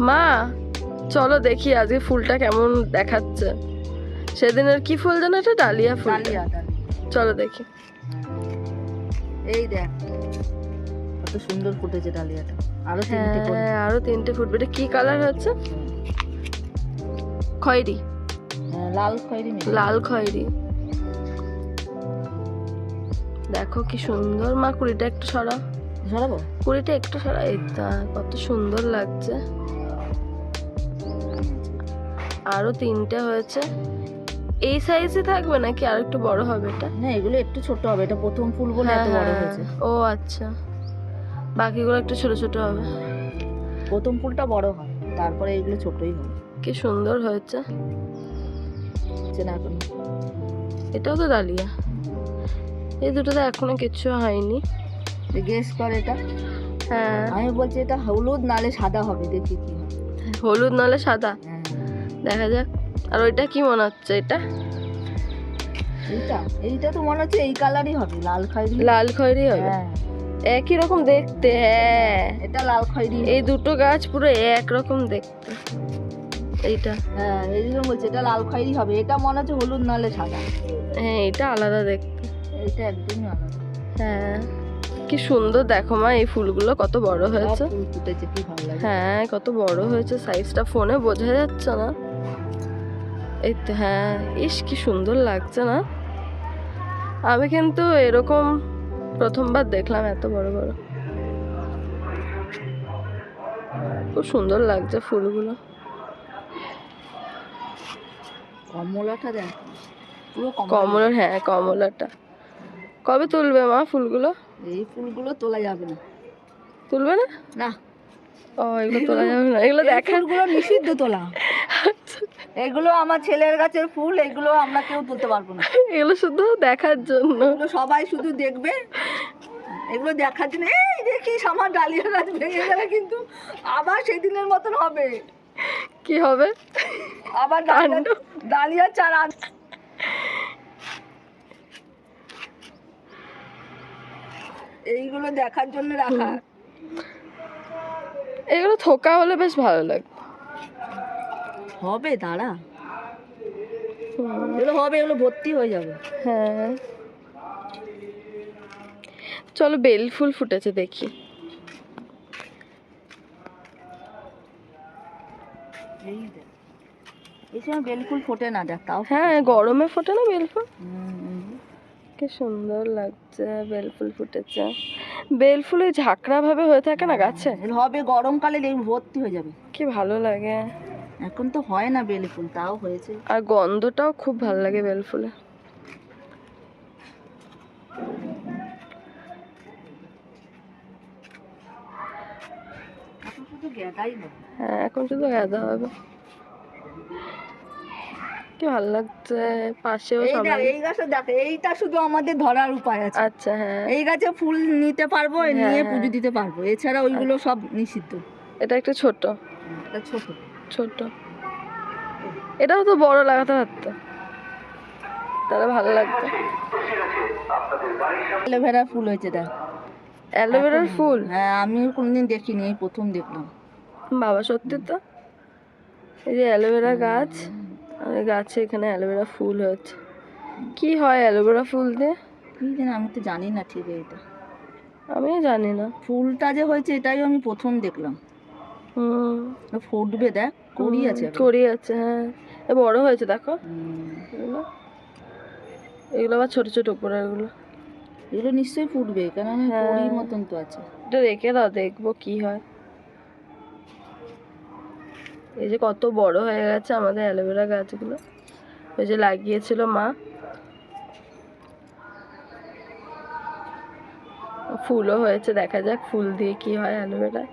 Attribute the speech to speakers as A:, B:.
A: মা চলো দেখি আজকে ফুলটা কেমন দেখাচ্ছে। সেদিনের কি ফুল জানো, এটা ডালিয়া ফুল।
B: ডালিয়া
A: চলো দেখি।
B: এই দেখ কত সুন্দর ফুটেছে ডালিয়াটা। আরো তিনটে করে।
A: হ্যাঁ আরো তিনটে ফুটবে। এটা কি কালার হচ্ছে? খয়েরি,
B: লাল খয়েরি নেই,
A: লাল খয়েরি। দেখো কি সুন্দর। মা কুড়িটা একটু সরাও,
B: সরাবো?
A: কুড়িটা একটু সরাও। এই কত সুন্দর লাগছে। আরো তিনটে হয়েছে। এই সাইজে থাকবে নাকি আর একটু বড় হবে এটা?
B: না এগুলো একটু ছোট হবে, এটা প্রথম ফুল বলে এত বড় হয়েছে।
A: ও আচ্ছা, বাকিগুলো একটু ছোট ছোট হবে।
B: প্রথম ফুলটা বড় হয়, তারপরে এগুলো ছোটই হবে।
A: কি সুন্দর হয়েছে।
B: চেনা এখন
A: এটাও তো ডালিয়া। এই দুটোতে এখনো কিচ্ছু হয়নি।
B: গেস কর এটা।
A: হ্যাঁ
B: আমি বলছি এটা হলুদ নালে সাদা হবে, দেখি কি হয়।
A: হলুদ নালে সাদা,
B: হ্যাঁ
A: দেখা যাক। আর ওইটা কি মনে হচ্ছে? এটা
B: এইটা এইটা তো মনে হচ্ছে এই কালারই হবে, লাল খয়েরি।
A: লাল খয়েরি হবে,
B: হ্যাঁ
A: একই রকম দেখতে। হ্যাঁ
B: এটা লাল খয়েরি।
A: এই দুটো গাছ পুরো একরকম দেখতে। এইটা
B: হ্যাঁ এই জন্য বলছি এটা লাল খয়েরি হবে। এটা মনে হচ্ছে হলুদ নালে সাদা।
A: হ্যাঁ এটা আলাদা দেখতে।
B: এইটা একদমই আলাদা।
A: হ্যাঁ কি সুন্দর। দেখো মা এই ফুলগুলো কত বড় হয়েছে।
B: ফুল ফুটেছে, কি ভালো লাগে।
A: হ্যাঁ কত বড় হয়েছে, সাইজটা ফোনে বোঝা যাচ্ছে না। এই তো হ্যাঁ, ইস কি সুন্দর লাগছে না? আমি কিন্তু এরকম প্রথমবার দেখলাম, এত বড় বড়। খুব সুন্দর লাগছে ফুলগুলো।
B: কমলাটা দেখ পুরো
A: কমলার, হ্যাঁ কমলাটা কবে তুলবে মা ফুলগুলো?
B: এই ফুলগুলো তোলা যাবে না।
A: তুলবে না?
B: না
A: ও এগুলো তোলা যাবে না, এগুলো দেখার।
B: ফুলগুলো নিষিদ্ধ তোলা। এগুলো আমার ছেলের গাছের ফুল, এগুলো আমরা কেউ তুলতে পারবো না।
A: এগুলো শুধু দেখার জন্য।
B: এগুলো সবাই শুধু দেখবে, এগুলো দেখার জন্য। এই দেখিস আমার ডালিয়া গাছ ভেঙে গেলে কিন্তু আবার সেদিনের মতন হবে।
A: কি হবে?
B: আবার ডালিয়া চারা। এইগুলো দেখার জন্য রাখা।
A: এগুলো থোকা হলে বেশ ভালো লাগবে।
B: হবে দাঁড়া, এগুলো হবে, এগুলো ভর্তি হয়ে যাবে।
A: হ্যাঁ চলো বেল ফুল ফুটেছে দেখি।
B: এই সময় বেল ফুল ফোটে না, দেখ তাও।
A: হ্যাঁ গরমে ফোটে না বেল ফুল? কি সুন্দর লাগছে, বেল ফুল ফুটেছে। বেল ফুল ওই ঝাঁকড়া ভাবে হয়ে থাকে না গাছে,
B: হবে গরমকালে ভর্তি হয়ে যাবে।
A: কি ভালো লাগে।
B: এখন তো হয় না বেল ফুল, তাও হয়েছে।
A: আর গন্ধটাও খুব ভালো লাগে বেল ফুলে।
B: এখন শুধু গেঁদাই হবে।
A: হ্যাঁ এখন শুধু গাঁদা হবে। কি ভালো লাগছে। পাশেও সবাই।
B: এই গাছটা দেখ, এইটা শুধু আমাদের ধরার উপায় আছে।
A: আচ্ছা হ্যাঁ,
B: এই গাছে ফুল নিতে পারবো, নিয়ে পুজো দিতে পারবো, এছাড়া ওইগুলো সব নিষিদ্ধ।
A: এটা একটু ছোট
B: এটা ছোট
A: ছোট। এটাও তো বড় লাগাতে পারতো, তাহলে ভালো লাগতো।
B: অ্যালোভেরার ফুল হয়েছে দেখ।
A: অ্যালোভেরার ফুল?
B: হ্যাঁ আমি কোনোদিন দেখিনি, এই প্রথম দেখলাম।
A: বাবা সত্যি তো। এই যে অ্যালোভেরা গাছ, আর এই গাছে এখানে অ্যালোভেরা ফুল হয়েছে। কি হয় অ্যালোভেরা ফুল দিয়ে?
B: কি জানি, আমি তো জানি না ঠিক এটা।
A: আমিও জানি না।
B: ফুলটা যে হয়েছে এটাই আমি প্রথম দেখলাম। ফুটবে দেখ, কড়ি আছে,
A: কড়ি আছে। হ্যাঁ এ বড় হয়েছে দেখো। এগুলো এগুলো আবার ছোট ছোট উপরে, এগুলো
B: এগুলো নিশ্চয়ই ফুটবে, কারণ কড়ির মতন তো আছে।
A: এটা রেখে দাও, দেখবো কি হয়। এই যে কত বড় হয়ে গেছে আমাদের অ্যালোভেরা গাছগুলো, ওই যে লাগিয়েছিল মা। ফুলও হয়েছে, দেখা যাক ফুল দিয়ে কি হয় অ্যালোভেরা।